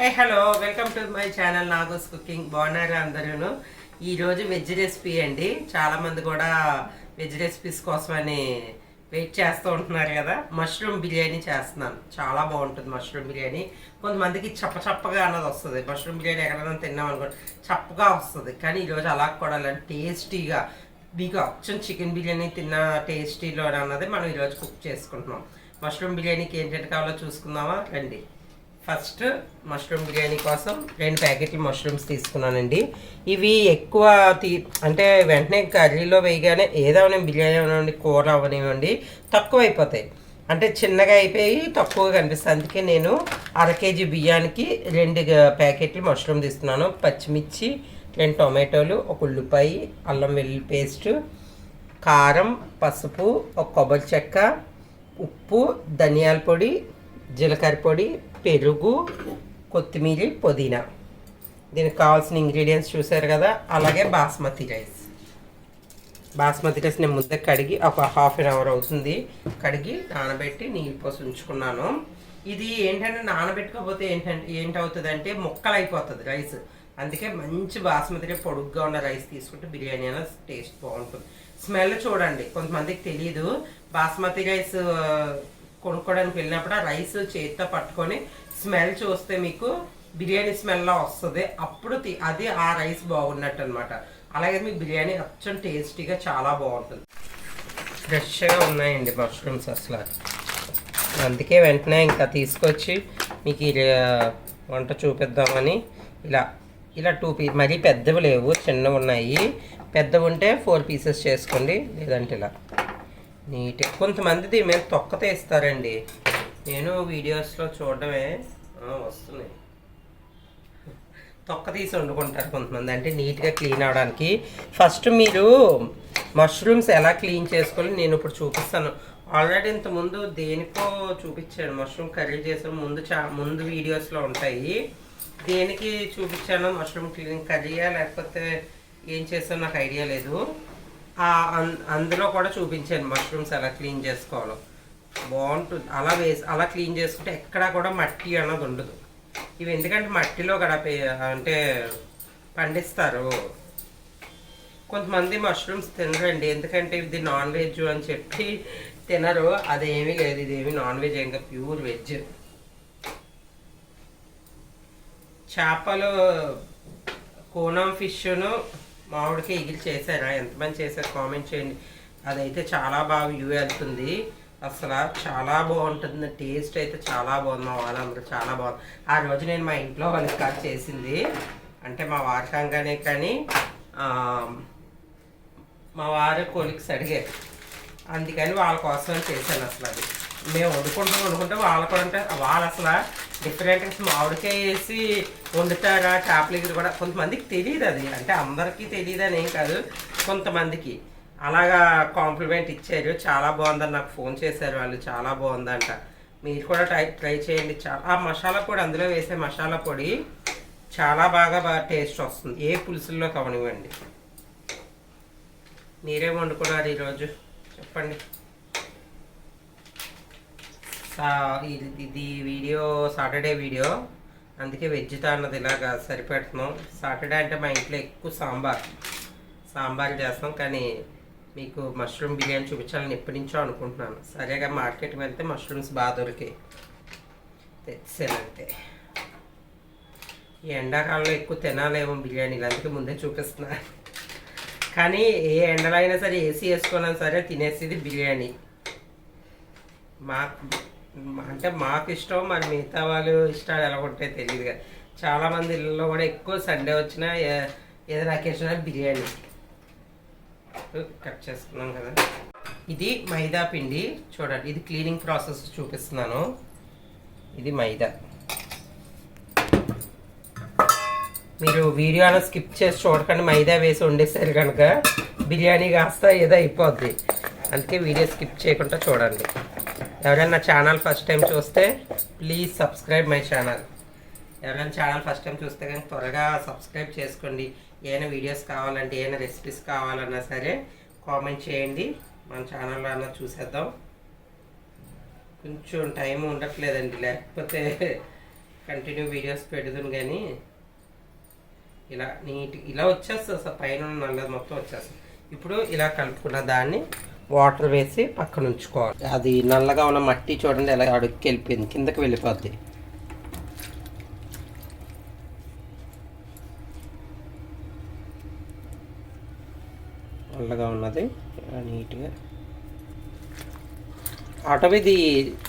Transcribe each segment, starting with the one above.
Hello welcome to my channel Nago's cooking. బాగున్నారా అందరూ? ఈరోజు వెజ్ రెసిపీ అండి. చాలామంది కూడా వెజ్ రెసిపీస్ కోసమని వెయిట్ చేస్తూ ఉంటున్నారు కదా. మష్రూమ్ బిర్యానీ చేస్తున్నాను. చాలా బాగుంటుంది మష్రూమ్ బిర్యానీ. కొంతమందికి చప్పగా అన్నది వస్తుంది. మష్రూమ్ బిర్యానీ ఎక్కడైనా తిన్నాం అనుకోండి చప్పగా వస్తుంది, కానీ ఈరోజు అలా కూడా టేస్టీగా మీకు అచ్చం చికెన్ బిర్యానీ తిన్న టేస్టీలో అన్నది మనం ఈరోజు కుక్ చేసుకుంటున్నాం. మష్రూమ్ బిర్యానీకి ఏంటంటే కావాలో చూసుకుందామా రండి. ఫస్ట్ మష్రూమ్ బిర్యానీ కోసం 2 ప్యాకెట్లు మష్రూమ్స్ తీసుకున్నానండి. ఇవి ఎక్కువ అంటే వెంటనే కర్రీలో వేయగానే ఏదైనా బిర్యానీ అవనివ్వండి, కూర అవనివ్వండి తక్కువ అయిపోతాయి, అంటే చిన్నగా అయిపోయి తక్కువగా కనిపిస్తుంది. అందుకే నేను 1/2 కేజీ బియ్యానికి 2 ప్యాకెట్లు మష్రూమ్ తీసుకున్నాను. పచ్చిమిర్చి, 2 టొమాటోలు, 1 ఉల్లిపాయ, అల్లం వెల్లుల్లి పేస్టు, కారం, పసుపు, 1 కొబ్బరి చెక్క, ఉప్పు, ధనియాల పొడి, జీలకర్ర పొడి, పెరుగు, కొత్తిమీర, పుదీనా. దీనికి కావాల్సిన ఇంగ్రీడియంట్స్ చూసారు కదా. అలాగే బాస్మతి రైస్ నేను ముందే కడిగి ఒక ½ an hour అవుతుంది కడిగి నానబెట్టి నీళ్ళు పోసి ఉంచుకున్నాను. ఇది ఏంటంటే నానబెట్టుకోకపోతే ఏంటవుతుంది ముక్కలు అయిపోతుంది రైస్. అందుకే మంచి బాస్మతి పొడుగ్గా ఉన్న రైస్ తీసుకుంటే బిర్యానీ అనేది టేస్ట్ బాగుంటుంది. స్మెల్ చూడండి, కొంతమందికి తెలియదు. బాస్మతి రైస్ కొనుక్కోవడానికి వెళ్ళినప్పుడు ఆ రైస్ చేతితో పట్టుకొని స్మెల్ చూస్తే మీకు బిర్యానీ స్మెల్లా వస్తుంది. అప్పుడు అది ఆ రైస్ బాగున్నట్టు అనమాట. అలాగే మీ బిర్యానీ అచ్చం టేస్టీగా చాలా బాగుంటుంది. ఫ్రెష్గా ఉన్నాయండి మష్రూమ్స్ అసలు. అందుకే వెంటనే ఇంకా తీసుకొచ్చి మీకు వంట చూపిద్దామని ఇలా 2 పీస్, మరీ పెద్దవి లేవు, చిన్నవి ఉన్నాయి. పెద్దవి ఉంటే 4 పీసెస్ చేసుకోండి, లేదంటే ఇలా నీట్గా. కొంతమంది దీని మీద తొక్క తీస్తారండి, నేను వీడియోస్లో చూడడమే వస్తున్నాయి. తొక్క తీసి వండుకుంటారు కొంతమంది, అంటే నీట్గా క్లీన్ అవడానికి. ఫస్ట్ మీరు మష్రూమ్స్ ఎలా క్లీన్ చేసుకోవాలి నేను ఇప్పుడు చూపిస్తాను. ఆల్రెడీ ఇంతకుముందు దేనికో చూపించాను, మష్రూమ్ కర్రీ చేసే ముందు వీడియోస్లో ఉంటాయి. దేనికి చూపించాను, మష్రూమ్ క్లీన్ కర్రీయా లేకపోతే ఏం చేస్తానో నాకు ఐడియా లేదు. అందులో కూడా చూపించాను మష్రూమ్స్ ఎలా క్లీన్ చేసుకోవాలో. బాగుంటుంది అలా క్లీన్ చేసుకుంటే ఎక్కడా కూడా మట్టి అన్నది ఉండదు. ఇవి ఎందుకంటే మట్టిలో కూడా అంటే పండిస్తారు. కొంతమంది మష్రూమ్స్ తినరండి, ఎందుకంటే ఇది నాన్ వెజ్ అని చెప్పి తినరు. అదేమీ లేదు, ఇదేమి నాన్ వెజ్, ఇంకా ప్యూర్ వెజ్. చేపలు కోనం ఫిష్ను మామిడికి ఎగిరి చేశారా? ఎంతమంది చేశారు కామెంట్ చేయండి. అదైతే చాలా బాగా వ్యూ వెళ్తుంది, అసలు చాలా బాగుంటుంది. టేస్ట్ అయితే చాలా బాగుంది. మా వాళ్ళందరూ చాలా బాగుంది. ఆ రోజు నేను మా ఇంట్లో వాళ్ళకి చేసింది, అంటే మా వారసంగానే, కానీ మా వారి కొలిక్స్ అడిగారు, అందుకని వాళ్ళ కోసం చేశాను. అసలు అది మేము వండుకుంటే వాళ్ళు కూడా అంటే వాళ్ళు అసలు డిఫరెంట్గా మామిడికాయ వేసి వండుతారా చేపల ఎగురు కూడా. కొంతమందికి తెలియదు అది, అంటే అందరికీ తెలియదు అని ఏం కాదు, కొంతమందికి అలాగా కాంప్లిమెంట్ ఇచ్చారు. చాలా బాగుందని నాకు ఫోన్ చేశారు వాళ్ళు, చాలా బాగుందంట. మీరు కూడా ట్రై చేయండి. ఆ మసాలా పొడి, అందులో వేసే మసాలా పొడి చాలా బాగా టేస్ట్ వస్తుంది. ఏ పులుసుల్లో కవనివ్వండి. మీరేం వండుకున్నారు ఈరోజు చెప్పండి. ఇది వీడియో సాటర్డే వీడియో, అందుకే వెజ్తో అన్నది ఇలాగా సరిపెడుతున్నాం. సాటర్డే అంటే మా ఇంట్లో ఎక్కువ సాంబార్ చేస్తాం, కానీ మీకు మష్రూమ్ బిర్యానీ చూపించాలని ఎప్పటి నుంచో అనుకుంటున్నాను. సరేగా మార్కెట్కి వెళ్తే మష్రూమ్స్ బాగా దొరికాయి, తెచ్చానంటే. ఈ ఎండాకాలంలో ఎక్కువ తినాలేమో బిర్యానీలు, అందుకే ముందే చూపిస్తున్నా. కానీ ఏ ఎండలో అయినా సరే ఏసీ వేసుకున్నా సరే తినేసేది బిర్యానీ. మాకు ఇష్టం, మరి మిగతా వాళ్ళు ఇష్టాలు ఎలా ఉంటాయో తెలియదు కదా. చాలామంది ఇళ్ళలో కూడా ఎక్కువ సండే వచ్చినా ఏదైనా అకేషన్ బిర్యానీ. కట్ చేసుకున్నాం కదా. ఇది మైదా పిండి చూడండి, ఇది క్లీనింగ్ ప్రాసెస్ చూపిస్తున్నాను. ఇది మైదా. మీరు వీడియోలో స్కిప్ చేసి చూడకండి, మైదా వేసి వండేసారు కనుక బిర్యానీ కాస్త ఏదో అయిపోద్ది. అందుకే వీడియో స్కిప్ చేయకుండా చూడండి. ఎవరైనా నా ఛానల్ ఫస్ట్ టైం చూస్తే ప్లీజ్ సబ్స్క్రైబ్ మై ఛానల్. ఎవరైనా ఛానల్ ఫస్ట్ టైం చూస్తే కానీ త్వరగా సబ్స్క్రైబ్ చేసుకోండి. ఏమైనా వీడియోస్ కావాలంటే, ఏమైనా రెసిపీస్ కావాలన్నా సరే కామెంట్ చేయండి, మన ఛానల్లో అన్నా చూసేద్దాం. కొంచెం టైం ఉండట్లేదండి, లేకపోతే కంటిన్యూ వీడియోస్ పెడదును కానీ ఇలా ఇలా వచ్చేస్తుంది అసలు పైన నల్లది మొత్తం వచ్చేస్తుంది. ఇప్పుడు ఇలా కలుపుకున్న దాన్ని వాటర్ వేసి పక్కన ఉంచుకోవాలి. అది నల్లగా ఉన్న మట్టి చూడండి ఎలా అడుగుకి వెళ్ళిపోయింది, కిందకి వెళ్ళిపోద్ది. నల్లగా ఉన్నది నీట్గా ఆటో ఇది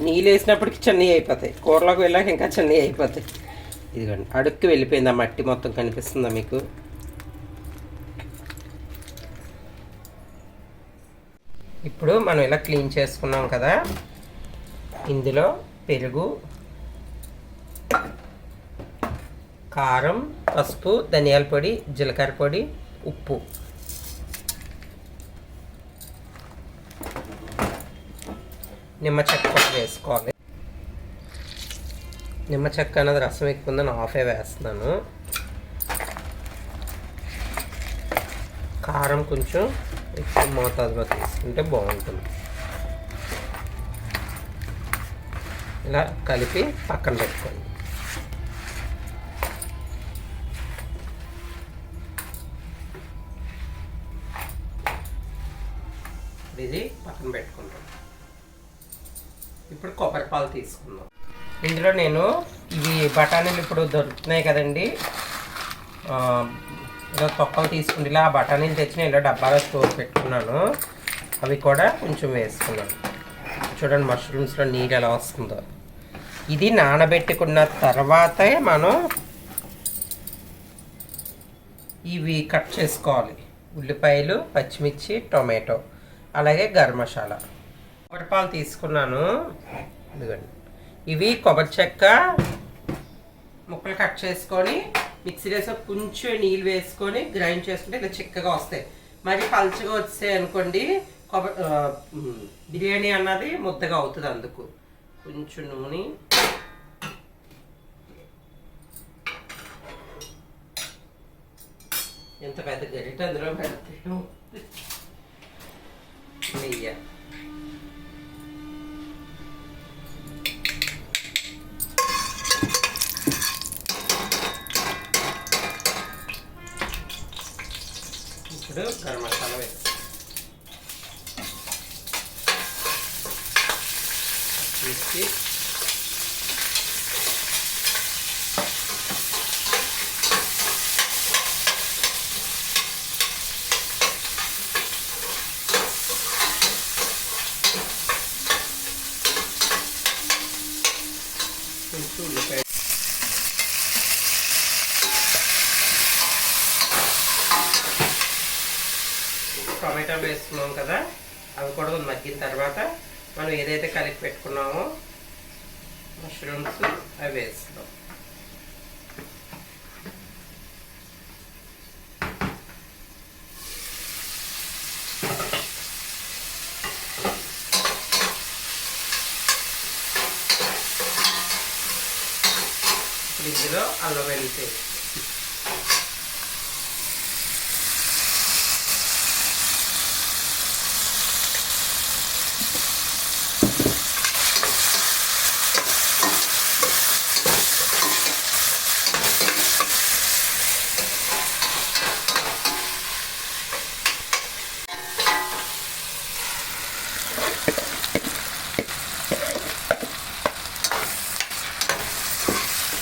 నీళ్ళు వేసినప్పటికి చెన్నై అయిపోతాయి, కూరలోకి వెళ్ళాక ఇంకా చెన్నై అయిపోతాయి. ఇదిగోండి అడుక్కి వెళ్ళిపోయింది ఆ మట్టి మొత్తం, కనిపిస్తుందా మీకు? ఇప్పుడు మనం ఇలా క్లీన్ చేసుకున్నాం కదా, ఇందులో పెరుగు, కారం, పసుపు, ధనియాల పొడి, జీలకర్ర పొడి, ఉప్పు, నిమ్మ చెక్క వేసుకోవాలి. నిమ్మ చెక్క అనేది రసం ఎక్కువ ఉందని హాఫే వేస్తున్నాను. కారం కొంచెం ఎక్కువ మోతాదులో తీసుకుంటే బాగుంటుంది. ఇలా కలిపి పక్కన పెట్టుకోండి. ఇది పక్కన పెట్టుకుంటాం. ఇప్పుడు కొబ్బరి పాలు తీసుకుందాం. ఇందులో నేను ఇవి బఠానీలు ఇప్పుడు దొరుకుతున్నాయి కదండి, ఇలా తొక్కలు తీసుకుంటే ఇలా బఠానీలు తెచ్చిన ఇలా డబ్బాలో స్టోర్ పెట్టుకున్నాను. అవి కూడా కొంచెం వేసుకున్నాను. చూడండి మష్రూమ్స్లో నీరు ఎలా వస్తుందో. ఇది నానబెట్టుకున్న తర్వాతే మనం ఇవి కట్ చేసుకోవాలి. ఉల్లిపాయలు, పచ్చిమిర్చి, టొమాటో, అలాగే గరం మసాలా. కొబ్బరి పాలు తీసుకున్నాను. ఇదిగోండి, ఇవి కొబ్బరి చెక్క ముక్కలు కట్ చేసుకొని మిక్సీ వేసి కొంచెం నీళ్ళు వేసుకొని గ్రైండ్ చేసుకుంటే ఇలా చిక్కగా వస్తాయి. మరి పలుచగా వచ్చాయి అనుకోండి బిర్యానీ అన్నది ముద్దగా అవుతుంది. అందుకు కొంచెం నూనె, ఎంత పెద్ద గరిట అందులో పెడితే నెయ్యి, ఇప్పుడు గరం మసాలా వేసి కొంచెం ఉల్లిపాయ, టొమాటో వేసుకున్నాం కదా, అవి కూడా మగ్గిన తర్వాత మనం ఏదైతే కలిపి పెట్టుకున్నామో మష్రూమ్స్ అవి వేస్తాం. ఇందులో అల్లం వెల్లుల్లి పేస్ట్,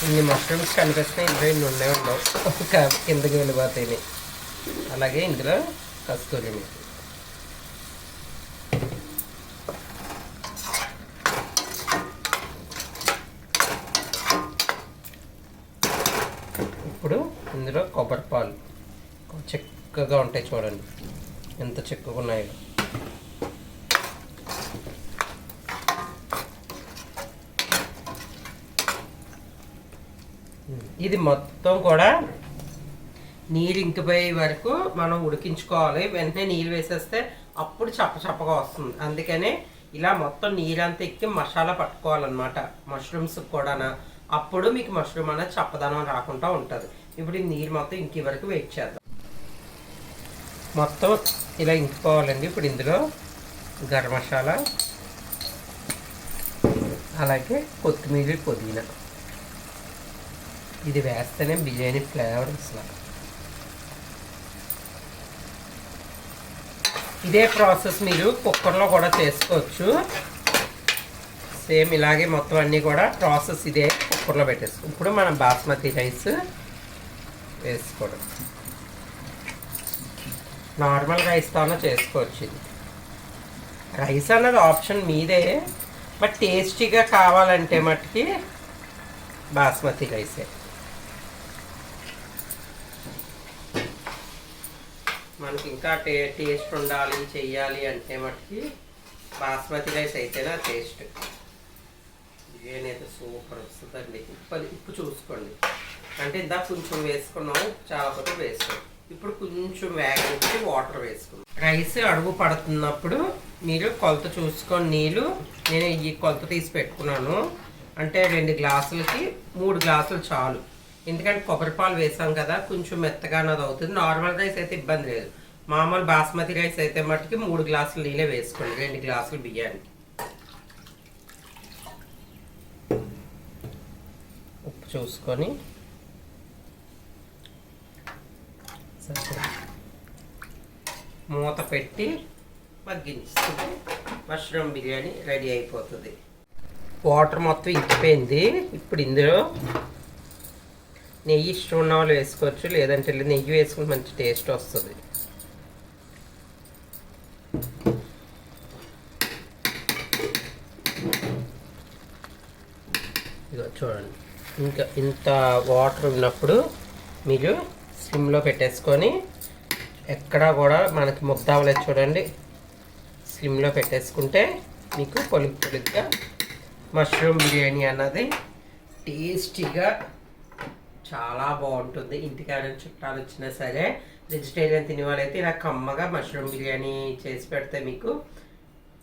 ఇన్ని మష్రూమ్స్ కనిపిస్తున్నాయి, ఇందులో ఇన్ని ఉండే ఉండవు, కిందకి వెళ్ళిపోతాయి. అలాగే ఇందులో కస్తూరి మేతి, ఇప్పుడు ఇందులో కొబ్బరి పాలు చిక్కగా ఉంటాయి. చూడండి ఎంత చిక్కగా ఉన్నాయో. ఇది మొత్తం కూడా నీరు ఇంకిపోయే వరకు మనం ఉడికించుకోవాలి. వెంటనే నీళ్ళు వేసేస్తే అప్పుడు చప్పగా వస్తుంది. అందుకనే ఇలా మొత్తం నీరంతా ఎక్కి మసాలా పట్టుకోవాలన్నమాట మష్రూమ్స్ కూడా. అప్పుడు మీకు మష్రూమ్ అనేది చప్పదనం రాకుండా ఉంటుంది. ఇప్పుడు ఈ నీరు మొత్తం ఇంకే వరకు వెయిట్ చేద్దాం. మొత్తం ఇలా ఇంకిపోవాలండి. ఇప్పుడు ఇందులో గరం మసాలా, అలాగే కొత్తిమీర, పుదీనా, ఇది వేస్తేనే బిర్యానీ ఫ్లేవర్ అసలు. ఇదే ప్రాసెస్ మీరు కుక్కర్లో కూడా చేసుకోవచ్చు. సేమ్ ఇలాగే మొత్తం అన్నీ కూడా ప్రాసెస్ ఇదే, కుక్కర్లో పెట్టేసుకో. ఇప్పుడు మనం బాస్మతి రైస్ వేసుకోవడం, నార్మల్ రైస్తోనే చేసుకోవచ్చు. ఇది రైస్ అన్నది ఆప్షన్ మీదే, బట్ టేస్టీగా కావాలంటే మట్టుకి బాస్మతి రైసే. మనకి ఇంకా టేస్ట్ ఉండాలి చెయ్యాలి అంటే మట్టుకి బాస్మతి రైస్ అయితేనే టేస్ట్. బిర్యానీ అయితే సూపర్ వస్తుందండి. ఉప్పు చూసుకోండి, అంటే ఇందాక కొంచెం వేసుకున్నాం, చాలా కొద్ది వేసుకోండి. ఇప్పుడు కొంచెం వేగనిచ్చి వాటర్ వేసుకున్నాం. రైస్ అడుగు పడుతున్నప్పుడు మీరు కొలత చూసుకొని నీళ్ళు, నేను ఈ కొలత తీసి పెట్టుకున్నాను. అంటే 2 గ్లాసులకి 3 గ్లాసులు చాలు. ఎందుకంటే కొబ్బరి పాలు వేసాం కదా, కొంచెం మెత్తగా అన్నది అవుతుంది. నార్మల్ రైస్ అయితే ఇబ్బంది లేదు. మామూలు బాస్మతి రైస్ అయితే మట్టుకి 3 గ్లాసులు నీళ్ళే వేసుకోండి 2 గ్లాసులు బియ్యాన్ని. ఉప్పు చూసుకొని మూత పెట్టి మగ్గించుకుంటే మష్రూమ్ బిర్యానీ రెడీ అయిపోతుంది. వాటర్ మొత్తం ఇంకిపోయింది. ఇప్పుడు ఇందులో నెయ్యి ఇష్టం ఉన్న వాళ్ళు వేసుకోవచ్చు, లేదంటే నెయ్యి వేసుకుని మంచి టేస్ట్ వస్తుంది. ఇదిగో చూడండి, ఇంకా ఇంత వాటర్ ఉన్నప్పుడు మీరు స్లిమ్లో పెట్టేసుకొని, ఎక్కడా కూడా మనకి ముద్ద అవ్వలేదు చూడండి, స్లిమ్లో పెట్టేసుకుంటే మీకు పొలుగు పొలుగ్గా మష్రూమ్ బిర్యానీ అన్నది టేస్టీగా చాలా బాగుంటుంది. ఇంటికాడ చుట్టాలు వచ్చినా సరే, వెజిటేరియన్ తినే వాళ్ళైతే ఇలా కమ్మగా మష్రూమ్ బిర్యానీ చేసి పెడితే మీకు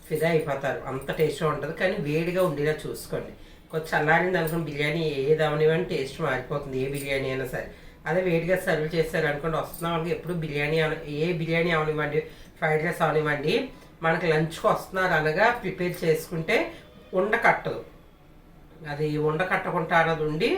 ఫిదా అయిపోతారు. అంత టేస్ట్గా ఉంటుంది. కానీ వేడిగా ఉండేలా చూసుకోండి. కొంచెం చల్లారింది అనుకుని బిర్యానీ ఏది అవనివ్వండి టేస్ట్ మారిపోతుంది, ఏ బిర్యానీ అయినా సరే. అదే వేడిగా సర్వ్ చేస్తారు అనుకోండి, వస్తున్న వాళ్ళకి ఎప్పుడు బిర్యానీ ఏ బిర్యానీ అవనివ్వండి, ఫ్రైడ్ రైస్ అవనివ్వండి, మనకి లంచ్కి వస్తున్నారు అనగా ప్రిపేర్ చేసుకుంటే ఉండకట్టదు. అది ఉండకట్టకుండా అన్నది ఉండి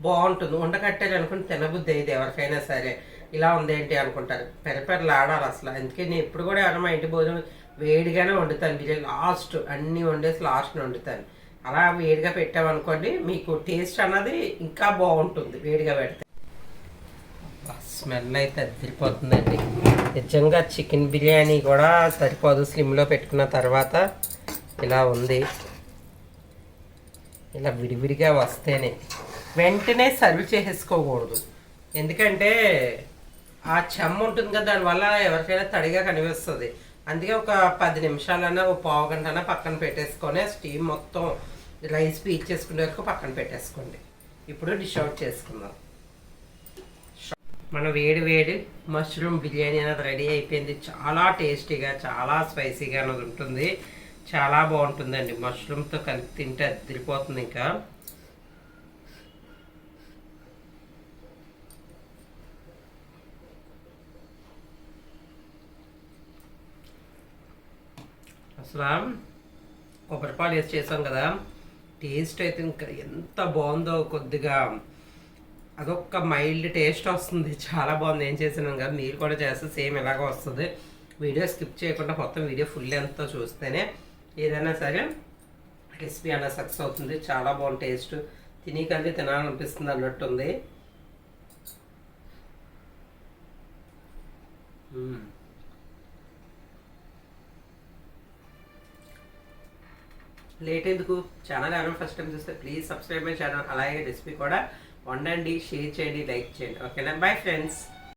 బాగుంటుంది. ఉండకట్టారు అనుకుని తినబుద్ధి అయ్యేది ఎవరికైనా సరే. ఇలా ఉందేంటి అనుకుంటారు, పెరపెరలాడాలి అసలు. అందుకే నేను ఎప్పుడు కూడా ఎవరైనా మా ఇంటి భోజనం వేడిగానే వండుతాను. బిర్యానీ లాస్ట్ అన్నీ వండేసి లాస్ట్ని వండుతాను. అలా వేడిగా పెట్టామనుకోండి మీకు టేస్ట్ అన్నది ఇంకా బాగుంటుంది వేడిగా పెడితే. స్మెల్ అయితే అదిరిపోతుందండి నిజంగా. చికెన్ బిర్యానీ కూడా సరిపోదు స్లిమ్లో పెట్టుకున్న తర్వాత. ఇలా ఉంది, ఇలా విడివిడిగా వస్తేనే వెంటనే సర్వ్ చేసేసుకోకూడదు. ఎందుకంటే ఆ చెమ్మ ఉంటుంది కదా, దానివల్ల ఎవరికైనా తడిగా కనిపిస్తుంది. అందుకే ఒక 10 నిమిషాలన్నా, ఒక పావు గంటనా పక్కన పెట్టేసుకొని స్టీమ్ మొత్తం రైస్ పీల్చేసుకునే వరకు పక్కన పెట్టేసుకోండి. ఇప్పుడు డిష్ అవుట్ చేసుకుందాం. మన వేడి వేడి మష్రూమ్ బిర్యానీ అనేది రెడీ అయిపోయింది. చాలా టేస్టీగా, చాలా స్పైసీగా అనేది ఉంటుంది. చాలా బాగుంటుందండి. మష్రూమ్తో కలిపి తింటే అదిరిపోతుంది. ఇంకా అసలు కొబ్బరిపాలు వేసి చేసాం కదా, టేస్ట్ అయితే ఇంకా ఎంత బాగుందో. కొద్దిగా అదొక మైల్డ్ టేస్ట్ వస్తుంది, చాలా బాగుంది. ఏం చేసినాం కదా, మీరు కూడా చేస్తే సేమ్ ఇలాగ వస్తుంది. వీడియో స్కిప్ చేయకుండా మొత్తం వీడియో ఫుల్ ఎంతో చూస్తేనే ఏదైనా సరే రెసిపీ అలా సక్సెస్ అవుతుంది. చాలా బాగుంది టేస్ట్, తినకంటే తినాలనిపిస్తుంది అన్నట్టుంది. లేట్ ఎందుకు, ఛానల్ ఎవరైనా ఫస్ట్ టైం చూస్తే ప్లీజ్ సబ్స్క్రైబ్ మై ఛానల్. అలాగే రెసిపీ కూడా వండండి, షేర్ చేయండి, లైక్ చేయండి. ఓకేనా? Bye friends.